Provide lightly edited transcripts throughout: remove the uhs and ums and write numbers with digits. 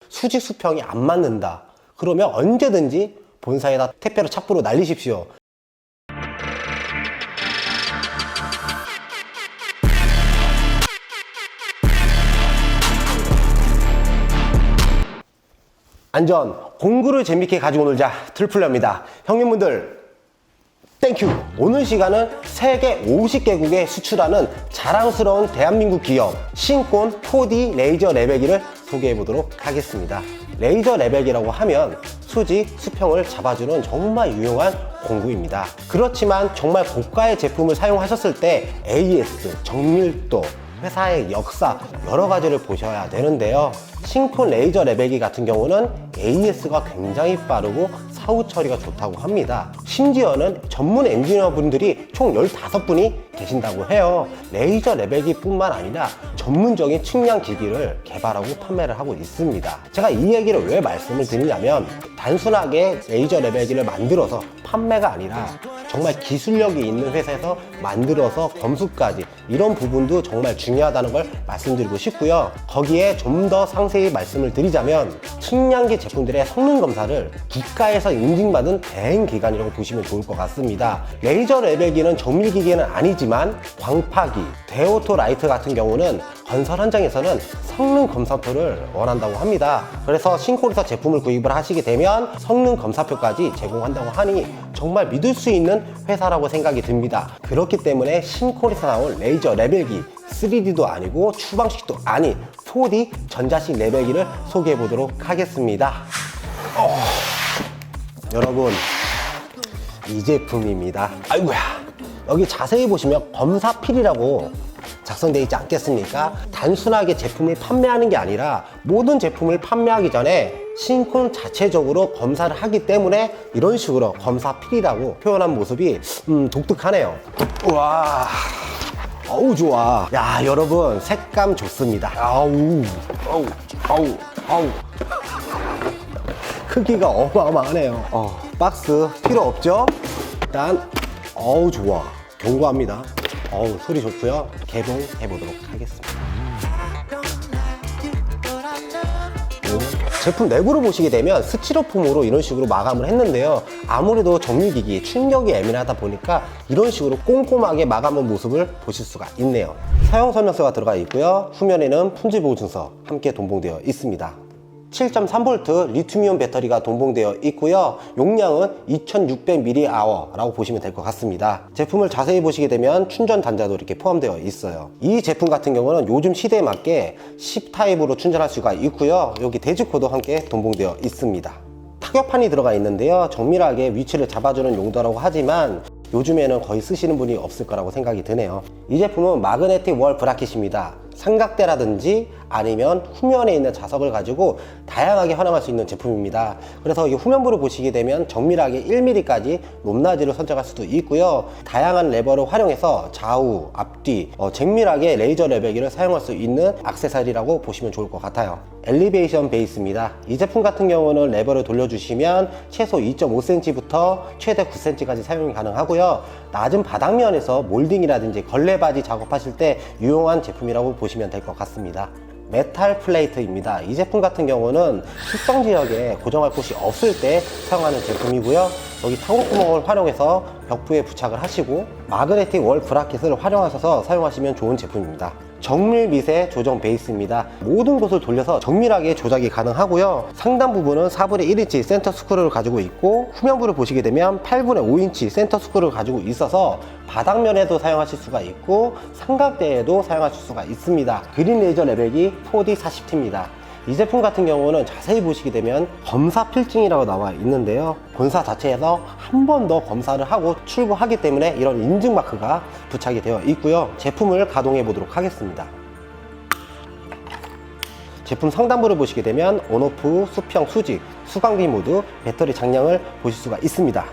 수직 수평이 안 맞는다. 그러면 언제든지 본사에다 택배로 착불로 날리십시오. 안전, 공구를 재밌게 가지고 놀자. 트리플러입니다. 형님분들 땡큐! 오늘 시간은 세계 50개국에 수출하는 자랑스러운 대한민국 기업 신콘 4D 레이저 레벨기를 소개해 보도록 하겠습니다. 레이저 레벨기라고 하면 수직, 수평을 잡아주는 정말 유용한 공구입니다. 그렇지만 정말 고가의 제품을 사용하셨을 때 AS, 정밀도, 회사의 역사 여러 가지를 보셔야 되는데요. 신콘 레이저 레벨기 같은 경우는 AS가 굉장히 빠르고 사후 처리가 좋다고 합니다. 심지어는 전문 엔지니어 분들이 총 15분이 계신다고 해요. 레이저 레벨기 뿐만 아니라 전문적인 측량 기기를 개발하고 판매를 하고 있습니다. 제가 이 얘기를 왜 말씀을 드리냐면 단순하게 레이저 레벨기를 만들어서 판매가 아니라 정말 기술력이 있는 회사에서 만들어서 검수까지 이런 부분도 정말 중요하다는 걸 말씀드리고 싶고요. 거기에 좀 더 상세히 말씀을 드리자면 측량기 제품들의 성능 검사를 국가에서 인증받은 대행 기관이라고 보시면 좋을 것 같습니다. 레이저 레벨기는 정밀기기는 아니지만 광파기, 데오토 라이트 같은 경우는 건설 현장에서는 성능 검사표를 원한다고 합니다. 그래서 신콘에서 제품을 구입을 하시게 되면 성능 검사표까지 제공한다고 하니 정말 믿을 수 있는 회사라고 생각이 듭니다. 그렇기 때문에 신콘에서 나온 레이저 레벨기 3D도 아니고 추방식도 아닌 4D 전자식 레벨기를 소개해 보도록 하겠습니다. 여러분, 이 제품입니다. 아이고야, 여기 자세히 보시면 검사필이라고 작성되어 있지 않겠습니까? 단순하게 제품을 판매하는 게 아니라 모든 제품을 판매하기 전에 신콘 자체적으로 검사를 하기 때문에 이런 식으로 검사필이라고 표현한 모습이 독특하네요. 우와, 어우 좋아. 야, 여러분 색감 좋습니다. 아우 크기가 어마어마하네요. 박스 필요 없죠? 일단 어우 좋아, 견고합니다. 어우 소리 좋고요. 개봉해 보도록 하겠습니다. 제품 내부를 보시게 되면 스티로폼으로 이런 식으로 마감을 했는데요. 아무래도 정밀기기 충격이 예민하다 보니까 이런 식으로 꼼꼼하게 마감한 모습을 보실 수가 있네요. 사용 설명서가 들어가 있고요. 후면에는 품질 보증서 함께 동봉되어 있습니다. 7.3V 리튬이온 배터리가 동봉되어 있고요. 용량은 2600mAh 라고 보시면 될 것 같습니다. 제품을 자세히 보시게 되면 충전 단자도 이렇게 포함되어 있어요. 이 제품 같은 경우는 요즘 시대에 맞게 10타입으로 충전할 수가 있고요. 여기 대지코도 함께 동봉되어 있습니다. 타격판이 들어가 있는데요. 정밀하게 위치를 잡아주는 용도라고 하지만 요즘에는 거의 쓰시는 분이 없을 거라고 생각이 드네요. 이 제품은 마그네틱 월 브라켓입니다. 삼각대라든지 아니면 후면에 있는 자석을 가지고 다양하게 활용할 수 있는 제품입니다. 그래서 이 후면부를 보시게 되면 정밀하게 1mm까지 높낮이를 선택할 수도 있고요. 다양한 레버를 활용해서 좌우, 앞뒤 정밀하게 레이저 레벨기를 사용할 수 있는 액세서리라고 보시면 좋을 것 같아요. 엘리베이션 베이스입니다. 이 제품 같은 경우는 레버를 돌려주시면 최소 2.5cm부터 최대 9cm까지 사용이 가능하고요. 낮은 바닥면에서 몰딩이라든지 걸레바지 작업하실 때 유용한 제품이라고 보시면 될 것 같습니다. 메탈 플레이트입니다. 이 제품 같은 경우는 특정 지역에 고정할 곳이 없을 때 사용하는 제품이고요. 여기 타공구멍을 활용해서 벽부에 부착을 하시고 마그네틱 월 브라켓을 활용하셔서 사용하시면 좋은 제품입니다. 정밀 미세 조정 베이스입니다. 모든 곳을 돌려서 정밀하게 조작이 가능하고요. 상단 부분은 4분의 1인치 센터 스크루를 가지고 있고 후면부를 보시게 되면 8분의 5인치 센터 스크루를 가지고 있어서 바닥면에도 사용하실 수가 있고 삼각대에도 사용하실 수가 있습니다. 그린 레이저 레벨기 4D 40T입니다. 이 제품 같은 경우는 자세히 보시게 되면 검사 필증이라고 나와 있는데요. 본사 자체에서 한 번 더 검사를 하고 출고하기 때문에 이런 인증 마크가 부착이 되어 있고요. 제품을 가동해 보도록 하겠습니다. 제품 상단부를 보시게 되면 온오프, 수평, 수직, 수광비 모드, 배터리 장량을 보실 수가 있습니다.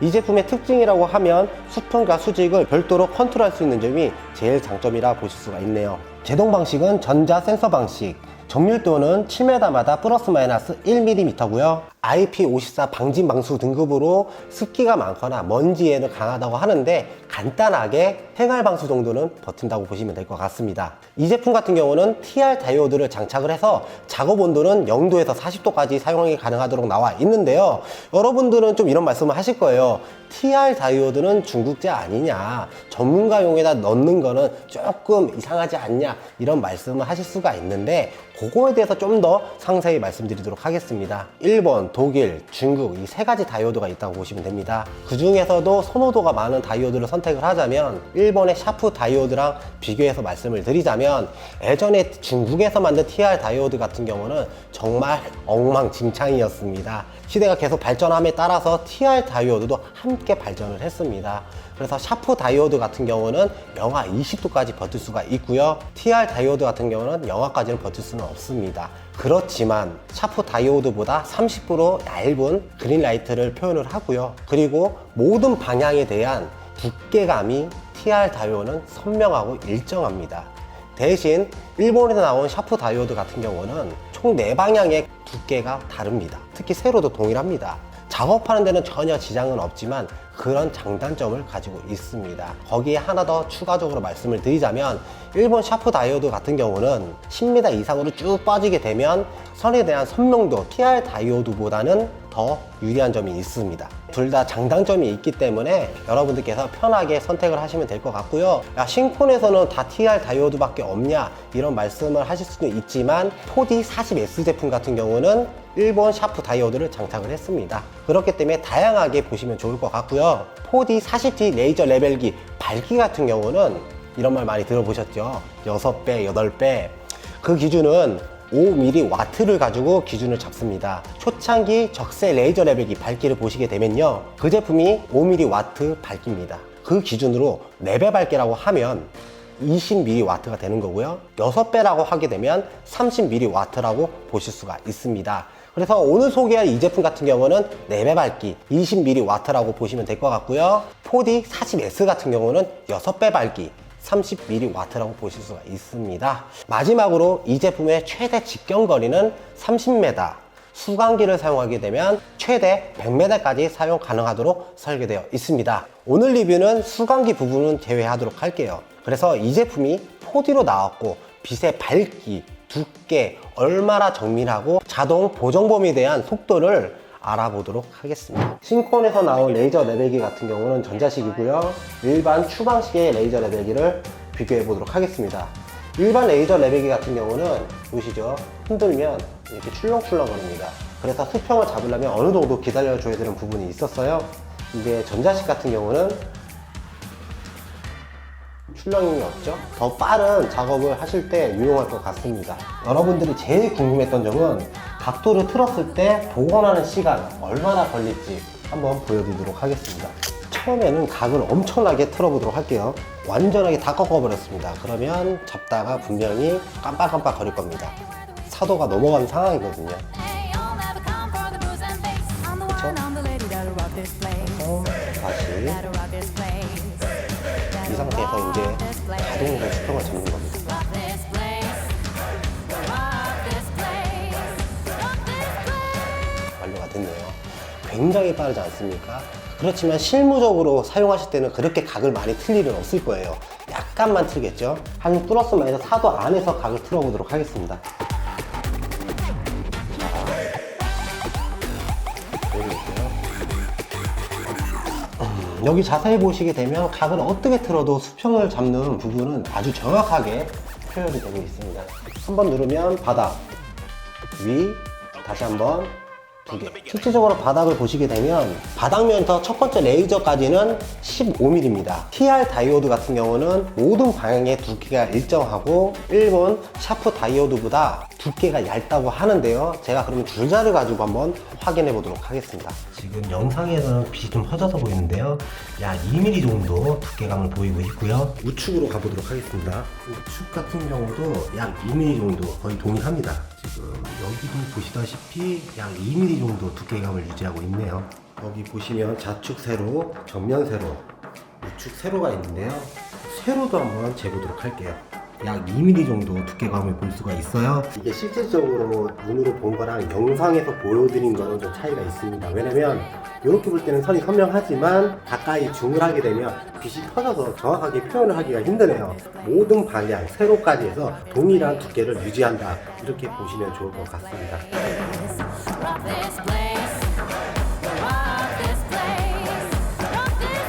이 제품의 특징이라고 하면 수평과 수직을 별도로 컨트롤할 수 있는 점이 제일 장점이라 보실 수가 있네요. 제동 방식은 전자 센서 방식, 정밀도는 7m마다 플러스 마이너스 1mm고요. IP54 방진 방수 등급으로 습기가 많거나 먼지에는 강하다고 하는데 간단하게 생활 방수 정도는 버틴다고 보시면 될 것 같습니다. 이 제품 같은 경우는 TR 다이오드를 장착을 해서 작업 온도는 0도에서 40도까지 사용이 가능하도록 나와 있는데요. 여러분들은 좀 이런 말씀을 하실 거예요. TR 다이오드는 중국제 아니냐, 전문가용에다 넣는 거는 조금 이상하지 않냐, 이런 말씀을 하실 수가 있는데 그거에 대해서 좀 더 상세히 말씀드리도록 하겠습니다. 일본, 독일, 중국 이 세 가지 다이오드가 있다고 보시면 됩니다. 그 중에서도 선호도가 많은 다이오드를 선택을 하자면 일본의 샤프 다이오드랑 비교해서 말씀을 드리자면 예전에 중국에서 만든 TR 다이오드 같은 경우는 정말 엉망진창이었습니다. 시대가 계속 발전함에 따라서 TR 다이오드도 함께 발전을 했습니다. 그래서 샤프 다이오드 같은 경우는 영하 20도까지 버틸 수가 있고요. TR 다이오드 같은 경우는 영하까지는 버틸 수는 없습니다. 그렇지만 샤프 다이오드보다 30% 얇은 그린라이트를 표현을 하고요. 그리고 모든 방향에 대한 두께감이 TR 다이오드는 선명하고 일정합니다. 대신 일본에서 나온 샤프 다이오드 같은 경우는 총 4방향의 두께가 다릅니다. 특히 세로도 동일합니다. 작업하는 데는 전혀 지장은 없지만 그런 장단점을 가지고 있습니다. 거기에 하나 더 추가적으로 말씀을 드리자면 일본 샤프 다이오드 같은 경우는 10m 이상으로 쭉 빠지게 되면 선에 대한 선명도 TR 다이오드보다는 더 유리한 점이 있습니다. 둘 다 장단점이 있기 때문에 여러분들께서 편하게 선택을 하시면 될 것 같고요. 야, 신콘에서는 다 TR 다이오드밖에 없냐, 이런 말씀을 하실 수도 있지만 4D40S 제품 같은 경우는 일본 샤프 다이오드를 장착을 했습니다. 그렇기 때문에 다양하게 보시면 좋을 것 같고요. 4D40T 레이저 레벨기 밝기 같은 경우는 이런 말 많이 들어보셨죠? 6배, 8배. 그 기준은 5mW를 가지고 기준을 잡습니다. 초창기 적세 레이저 레벨기 밝기를 보시게 되면요, 그 제품이 5mW 밝기입니다. 그 기준으로 4배 밝기라고 하면 20mW가 되는 거고요. 6배라고 하게 되면 30mW라고 보실 수가 있습니다. 그래서 오늘 소개할 이 제품 같은 경우는 4배 밝기 20mW라고 보시면 될 것 같고요. 4D40S 같은 경우는 6배 밝기 30mW라고 보실 수가 있습니다. 마지막으로 이 제품의 최대 직경거리는 30m, 수광기를 사용하게 되면 최대 100m까지 사용 가능하도록 설계되어 있습니다. 오늘 리뷰는 수광기 부분은 제외하도록 할게요. 그래서 이 제품이 4D로 나왔고 빛의 밝기, 두께, 얼마나 정밀하고 자동 보정 범위에 대한 속도를 알아보도록 하겠습니다. 신콘에서 나온 레이저 레벨기 같은 경우는 전자식이고요. 일반 추방식의 레이저 레벨기를 비교해 보도록 하겠습니다. 일반 레이저 레벨기 같은 경우는 보시죠, 흔들면 이렇게 출렁출렁 거립니다. 그래서 수평을 잡으려면 어느 정도 기다려 줘야 되는 부분이 있었어요. 이제 전자식 같은 경우는 출렁임이 없죠. 더 빠른 작업을 하실 때 유용할 것 같습니다. 여러분들이 제일 궁금했던 점은 각도를 틀었을 때 복원하는 시간 얼마나 걸릴지 한번 보여드리도록 하겠습니다. 처음에는 각을 엄청나게 틀어보도록 할게요. 완전하게 다 꺾어버렸습니다. 그러면 잡다가 분명히 깜빡깜빡 거릴 겁니다. 사도가 넘어가는 상황이거든요. 그렇죠? 그래서 다시 이 상태에서 이제 자동으로 수평을 잡는 겁니다. 완료가 됐네요. 굉장히 빠르지 않습니까? 그렇지만 실무적으로 사용하실 때는 그렇게 각을 많이 틀 일은 없을 거예요. 약간만 틀겠죠? 한 플러스 마이너스 4도 안에서 각을 틀어보도록 하겠습니다. 여기 자세히 보시게 되면 각을 어떻게 틀어도 수평을 잡는 부분은 아주 정확하게 표현이 되고 있습니다. 한번 누르면 바닥, 위, 다시 한번 2개. 실질적으로 바닥을 보시게 되면 바닥면부터 첫 번째 레이저까지는 15mm입니다. TR 다이오드 같은 경우는 모든 방향의 두께가 일정하고 일본 샤프 다이오드보다 두께가 얇다고 하는데요. 제가 그러면 줄자를 가지고 한번 확인해 보도록 하겠습니다. 지금 영상에서는 빛이 좀 퍼져서 보이는데요. 약 2mm 정도 두께감을 보이고 있고요. 우측으로 가보도록 하겠습니다. 우측 같은 경우도 약 2mm 정도 거의 동일합니다. 지금 여기도 보시다시피 약 2mm 정도 두께감을 유지하고 있네요. 여기 보시면 좌측 세로, 정면 세로, 우측 세로가 있는데요. 세로도 한번 재보도록 할게요. 약 2mm 정도 두께감을 볼 수가 있어요. 이게 실질적으로 눈으로 본 거랑 영상에서 보여드린 거는 좀 차이가 있습니다. 왜냐면 이렇게 볼 때는 선이 선명하지만 가까이 줌을 하게 되면 빛이 터져서 정확하게 표현을 하기가 힘드네요. 모든 방향, 세로까지 해서 동일한 두께를 유지한다, 이렇게 보시면 좋을 것 같습니다. Rock this place. Rock this place. Rock this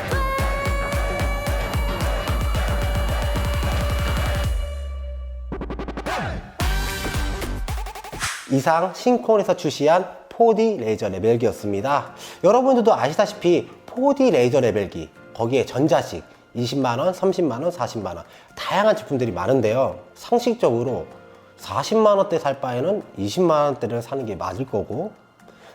이상 신콘에서 출시한 4D 레이저 레벨기였습니다. 여러분들도 아시다시피 4D 레이저 레벨기, 거기에 전자식 20만원, 30만원, 40만원 다양한 제품들이 많은데요. 상식적으로 40만원대 살 바에는 20만원대를 사는 게 맞을 거고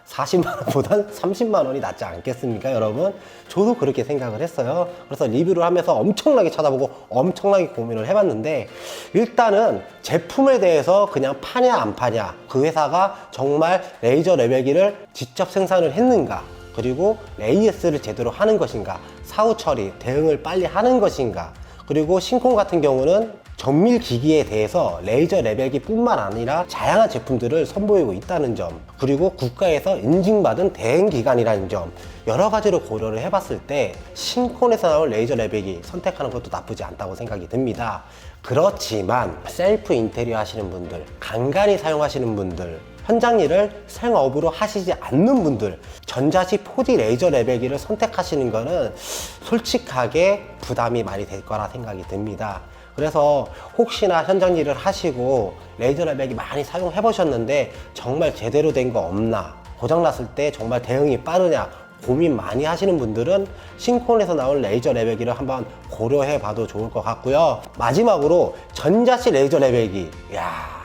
40만원보단 30만원이 낫지 않겠습니까, 여러분? 저도 그렇게 생각을 했어요. 그래서 리뷰를 하면서 엄청나게 찾아보고 엄청나게 고민을 해봤는데, 일단은 제품에 대해서 그냥 파냐 안 파냐, 그 회사가 정말 레이저 레벨기를 직접 생산을 했는가, 그리고 AS를 제대로 하는 것인가, 사후 처리, 대응을 빨리 하는 것인가, 그리고 신콘 같은 경우는 정밀 기기에 대해서 레이저 레벨기 뿐만 아니라 다양한 제품들을 선보이고 있다는 점, 그리고 국가에서 인증받은 대행기관이라는 점, 여러 가지를 고려를 해봤을 때 신콘에서 나온 레이저 레벨기 선택하는 것도 나쁘지 않다고 생각이 듭니다. 그렇지만 셀프 인테리어 하시는 분들, 간간히 사용하시는 분들, 현장 일을 생업으로 하시지 않는 분들, 전자식 4D 레이저 레벨기를 선택하시는 거는 솔직하게 부담이 많이 될 거라 생각이 듭니다. 그래서 혹시나 현장 일을 하시고 레이저 레벨기 많이 사용해 보셨는데 정말 제대로 된 거 없나, 고장났을 때 정말 대응이 빠르냐 고민 많이 하시는 분들은 신콘에서 나온 레이저 레벨기를 한번 고려해 봐도 좋을 것 같고요. 마지막으로 전자식 레이저 레벨기,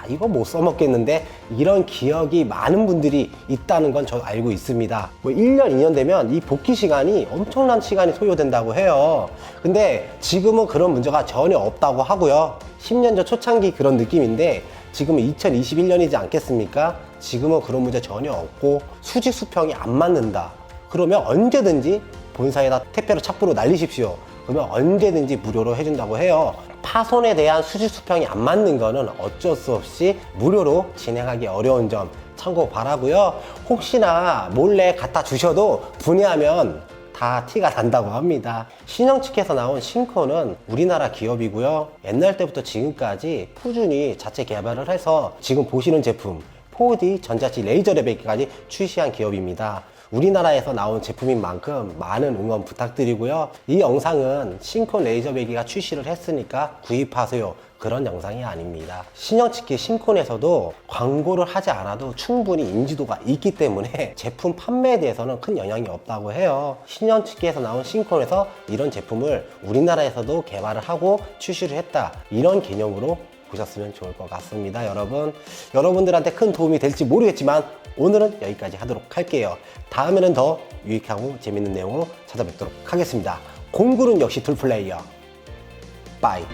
이거 못 써먹겠는데, 이런 기억이 많은 분들이 있다는 건 저 알고 있습니다. 뭐 1년, 2년 되면 이 복귀 시간이 엄청난 시간이 소요된다고 해요. 근데 지금은 그런 문제가 전혀 없다고 하고요. 10년 전 초창기 그런 느낌인데 지금은 2021년이지 않겠습니까? 지금은 그런 문제 전혀 없고 수직 수평이 안 맞는다, 그러면 언제든지 본사에다 택배로 착불로 날리십시오. 그러면 언제든지 무료로 해준다고 해요. 파손에 대한 수직 수평이 안 맞는 거는 어쩔 수 없이 무료로 진행하기 어려운 점 참고 바라고요. 혹시나 몰래 갖다 주셔도 분해하면 다 티가 난다고 합니다. 신형 측에서 나온 신콘은 우리나라 기업이고요. 옛날 때부터 지금까지 꾸준히 자체 개발을 해서 지금 보시는 제품 4D 전자식 레이저 레벨기까지 출시한 기업입니다. 우리나라에서 나온 제품인 만큼 많은 응원 부탁드리고요. 이 영상은 신콘 레이저 레벨기가 출시를 했으니까 구입하세요, 그런 영상이 아닙니다. 신형 측의 신콘에서도 광고를 하지 않아도 충분히 인지도가 있기 때문에 제품 판매에 대해서는 큰 영향이 없다고 해요. 신형 측에서 나온 신콘에서 이런 제품을 우리나라에서도 개발을 하고 출시를 했다, 이런 개념으로 보셨으면 좋을 것 같습니다. 여러분들한테 큰 도움이 될지 모르겠지만 오늘은 여기까지 하도록 할게요. 다음에는 더 유익하고 재밌는 내용으로 찾아뵙도록 하겠습니다. 공구는 역시 툴플레이어. 빠이.